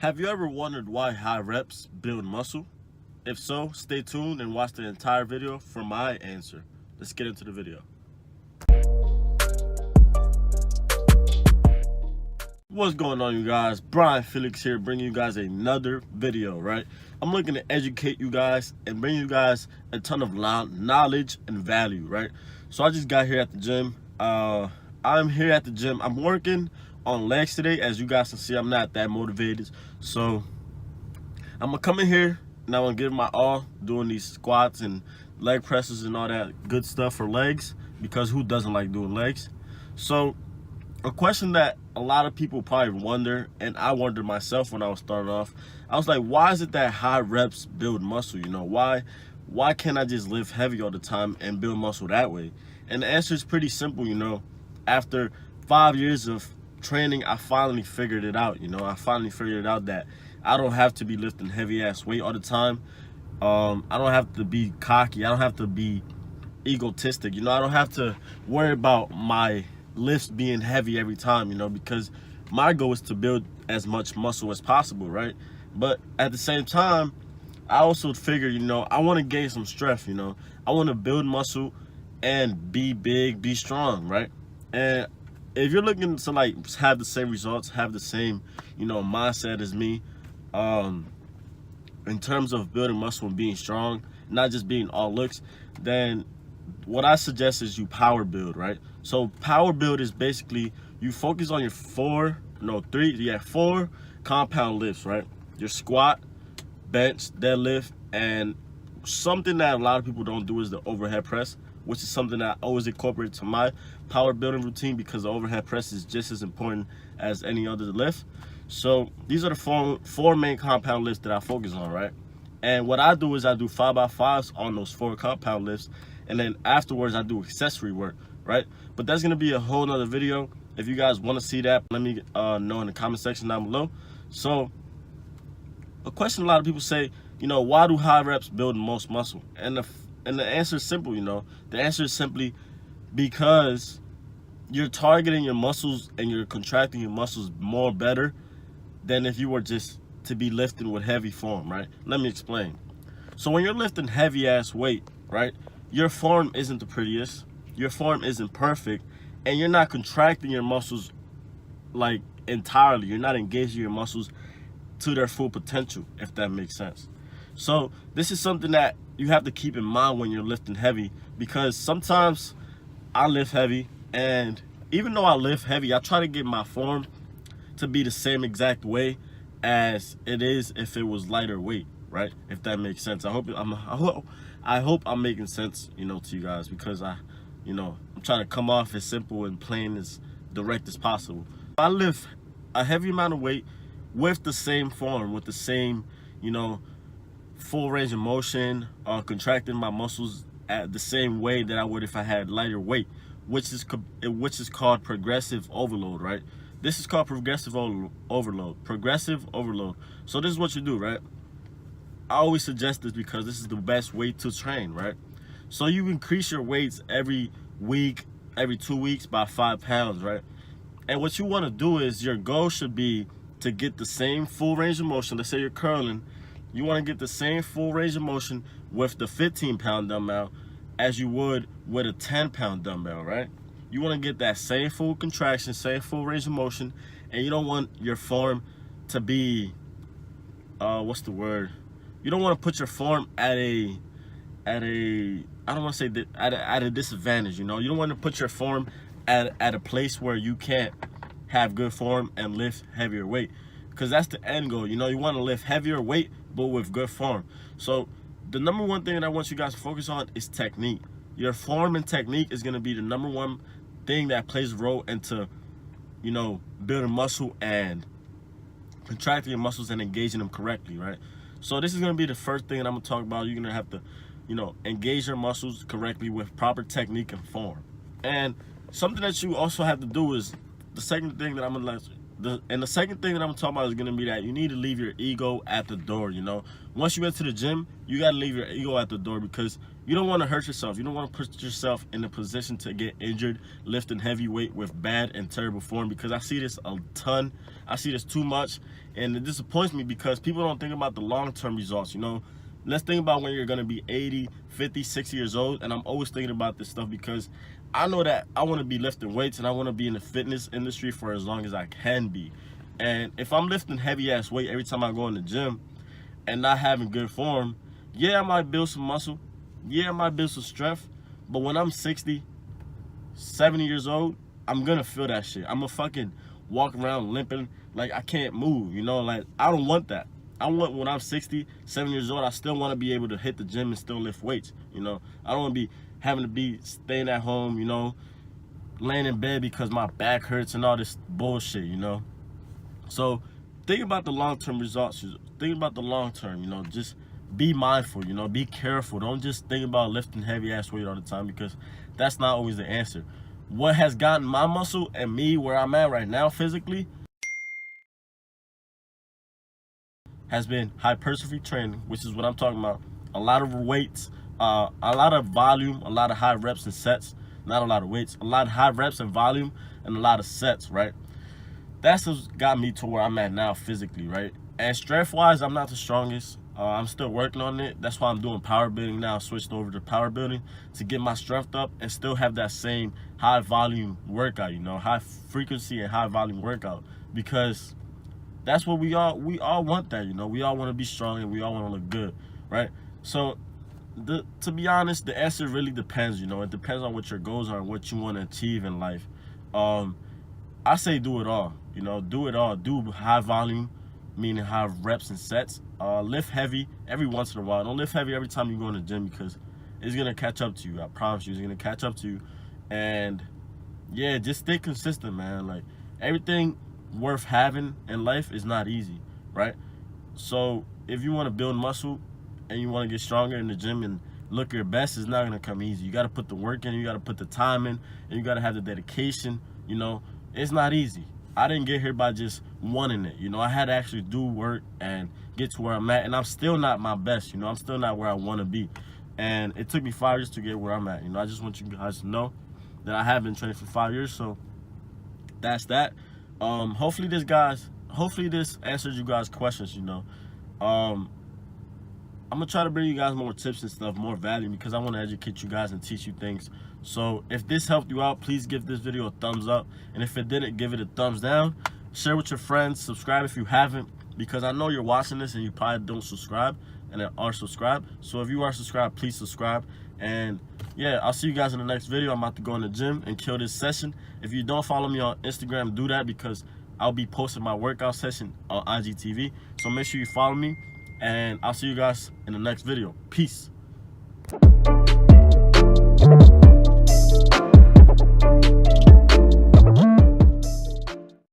Have you ever wondered why high reps build muscle? If so, stay tuned and watch the entire video for my answer. Let's get into the video. What's going on, you guys? Brian Felix here, bringing you guys another video, right? I'm looking to educate you guys and bring you guys a ton of knowledge and value, right? So I just got here at the gym. I'm here at the gym. I'm working on legs today. As you guys can see, I'm not that motivated. So I'm gonna come in here and I'm gonna give my all doing these squats and leg presses and all that good stuff for legs, because who doesn't like doing legs? So a question that a lot of people probably wonder, and I wondered myself when I was starting off, I was like, why is it that high reps build muscle? You know, why can't I just lift heavy all the time and build muscle that way? And the answer is pretty simple. You know, after 5 years of training, I finally figured it out. You know, I finally figured out that I don't have to be lifting heavy ass weight all the time. I don't have to be cocky. I don't have to be egotistic. You know, I don't have to worry about my lifts being heavy every time, you know, because my goal is to build as much muscle as possible, right? But at the same time, I also figured, you know, I want to gain some strength. You know, I want to build muscle and be big, be strong, right? And if you're looking to like have the same results, have the same, you know, mindset as me, in terms of building muscle and being strong, not just being all looks, then what I suggest is you power build, right? So power build is basically you focus on your four compound lifts, right? Your squat, bench, deadlift, and something that a lot of people don't do is the overhead press, which is something that I always incorporate to my power building routine, because the overhead press is just as important as any other lift. So these are the four main compound lifts that I focus on, right? And what I do is I do 5x5s on those 4 compound lifts, and then afterwards I do accessory work, right? But that's gonna be a whole nother video. If you guys want to see that, let me know in the comment section down below. So a question a lot of people say, you know, why do high reps build the most muscle? And the answer is simple. You know, the answer is simply because you're targeting your muscles and you're contracting your muscles more better than if you were just to be lifting with heavy form, right? Let me explain. So when you're lifting heavy ass weight, right, your form isn't the prettiest, your form isn't perfect, and you're not contracting your muscles like entirely. You're not engaging your muscles to their full potential, if that makes sense. So this is something that you have to keep in mind when you're lifting heavy, because sometimes I lift heavy, and even though I lift heavy, I try to get my form to be the same exact way as it is if it was lighter weight, right? If that makes sense. I hope I'm making sense, you know, to you guys, because I'm trying to come off as simple and plain, as direct as possible. I lift a heavy amount of weight with the same form, with the same, you know, full range of motion, contracting my muscles at the same way that I would if I had lighter weight, which is called progressive overload, right? This is called progressive overload. Progressive overload. So this is what you do, right? I always suggest this because this is the best way to train, right? So you increase your weights every week, every 2 weeks by 5 pounds, right? And what you want to do is, your goal should be to get the same full range of motion. Let's say you're curling. You want to get the same full range of motion with the 15-pound dumbbell as you would with a 10-pound dumbbell, right? You want to get that same full contraction, same full range of motion, and you don't want your form to be, what's the word? You don't want to put your form at a I don't want to say at a disadvantage. You know, you don't want to put your form at a place where you can't have good form and lift heavier weight, because that's the end goal. You know, you want to lift heavier weight but with good form. So the number one thing that I want you guys to focus on is technique. Your form and technique is going to be the number one thing that plays a role into, you know, building muscle and contracting your muscles and engaging them correctly, right? So this is going to be the first thing that I'm going to talk about. You're going to have to, you know, engage your muscles correctly with proper technique and form. And something that you also have to do is, the And the second thing that I'm talking about is gonna be that you need to leave your ego at the door. You know, once you get to the gym, you gotta leave your ego at the door, because you don't want to hurt yourself. You don't want to put yourself in a position to get injured lifting heavy weight with bad and terrible form, because I see this a ton. I see this too much, and it disappoints me because people don't think about the long-term results. You know, let's think about when you're gonna be 80, 50, 60 years old, and I'm always thinking about this stuff because I know that I want to be lifting weights and I want to be in the fitness industry for as long as I can be. And if I'm lifting heavy ass weight every time I go in the gym and not having good form, yeah, I might build some muscle, yeah, I might build some strength, but when I'm 60, 70 years old, I'm gonna feel that shit. I'm gonna fucking walk around limping like I can't move, you know? Like, I don't want that. I want, when I'm 60, 70 years old, I still want to be able to hit the gym and still lift weights, you know? I don't want to be having to be staying at home, you know, laying in bed because my back hurts and all this bullshit, you know? So think about the long-term results. Think about the long-term, you know, just be mindful, you know, be careful. Don't just think about lifting heavy ass weight all the time, because that's not always the answer. What has gotten my muscle and me where I'm at right now physically has been hypertrophy training, which is what I'm talking about. A lot of weights, a lot of volume, a lot of high reps and sets. Not a lot of weights, a lot of high reps and volume, and a lot of sets, right? That's what's got me to where I'm at now physically, right? And strength-wise, I'm not the strongest. I'm still working on it. That's why I'm doing Powerbuilding now. I switched over to Powerbuilding to get my strength up and still have that same high volume workout, you know, high frequency and high volume workout, because that's what we all want that, you know. We all want to be strong and we all want to look good, right? So to be honest, the answer really depends, you know. It depends on what your goals are and what you want to achieve in life. I say do it all, you know, do it all. Do high volume, meaning high reps and sets. Lift heavy every once in a while. Don't lift heavy every time you go in the gym, because it's gonna catch up to you. I promise you, it's gonna catch up to you. And yeah, just stay consistent, man. Like, everything worth having in life is not easy, right? So if you want to build muscle and you want to get stronger in the gym and look your best, it's not going to come easy. You got to put the work in, you got to put the time in, and you got to have the dedication, you know. It's not easy. I didn't get here by just wanting it, you know. I had to actually do work and get to where I'm at, and I'm still not my best, you know. I'm still not where I want to be, and it took me 5 years to get where I'm at, you know. I just want you guys to know that I have been training for 5 years, so that's that. Hopefully this answered you guys' questions, you know. I'm gonna try to bring you guys more tips and stuff, more value, because I want to educate you guys and teach you things. So if this helped you out, please give this video a thumbs up, and if it didn't, give it a thumbs down. Share with your friends, subscribe if you haven't, because I know you're watching this and you probably don't subscribe and are subscribed. So if you are subscribed, please subscribe. And yeah, I'll see you guys in the next video. I'm about to go in the gym and kill this session. If you don't follow me on Instagram, do that, because I'll be posting my workout session on IGTV. So make sure you follow me, and I'll see you guys in the next video. Peace.